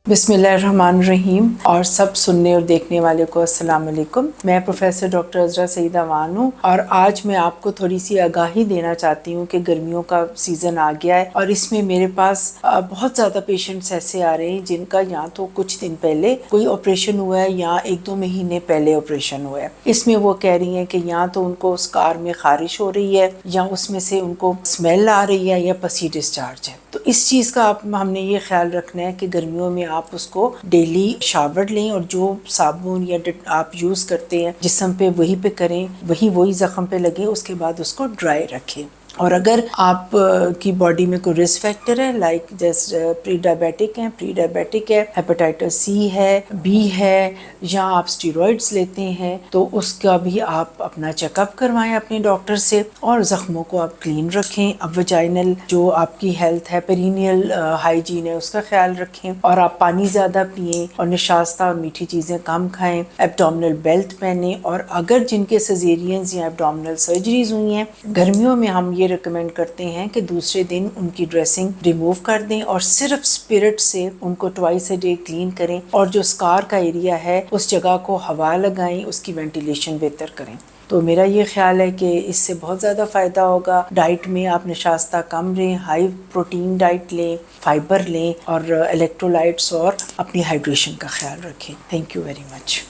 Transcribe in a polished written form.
बिस्मिल्लाहिर्रहमानिर्रहीम और सब सुनने और देखने वाले को अस्सलाम वालेकुम। मैं प्रोफेसर डॉक्टर अज़रा सईद अवान हूँ और आज मैं आपको थोड़ी सी आगाही देना चाहती हूँ कि गर्मियों का सीज़न आ गया है और इसमें मेरे पास बहुत ज़्यादा पेशेंट्स ऐसे आ रहे हैं जिनका या तो कुछ दिन पहले कोई ऑपरेशन हुआ है या 1-2 महीने पहले ऑपरेशन हुआ है। इसमें वो कह रही हैं कि या तो उनको स्कार में खारिश हो रही है या उसमें से उनको स्मेल आ रही है या पसी डिस्चार्ज है। तो इस चीज़ का हमने ये ख्याल रखना है कि गर्मियों में आप उसको डेली शावर लें और जो साबुन या आप यूज़ करते हैं जिस्म पे वही पे करें, वही ज़ख्म पे लगे, उसके बाद उसको ड्राई रखें। और अगर आप की बॉडी में कोई रिस्क फैक्टर है लाइक जैसे प्री डायबिटिक है, हेपेटाइटिस सी है, बी है, या आप स्टेरॉइड्स लेते हैं तो उसका भी आप अपना चेकअप करवाएं अपने डॉक्टर से और ज़ख्मों को आप क्लीन रखें। अब वजाइनल जो आपकी हेल्थ है, पेरिनियल हाइजीन है, उसका ख्याल रखें और आप पानी ज़्यादा पिएं और निशास्ता और मीठी चीज़ें कम खाएं। एब्डोमिनल बेल्ट पहनें और अगर जिनके सिजेरियंस या एब्डोमिनल सर्जरीज हुई हैं, गर्मियों में हम ये रिकमेंड करते हैं कि दूसरे दिन उनकी ड्रेसिंग रिमूव कर दें और सिर्फ स्पिरिट से उनको ट्वाइस अ डे क्लीन करें और जो स्कार का एरिया है उस जगह को हवा लगाएं, उसकी वेंटिलेशन बेहतर करें। तो मेरा ये ख्याल है कि इससे बहुत ज़्यादा फ़ायदा होगा। डाइट में आप निशास्ता कम लें, हाई प्रोटीन डाइट लें, फाइबर लें और इलेक्ट्रोलाइट्स और अपनी हाइड्रेशन का ख्याल रखें। Thank you very much.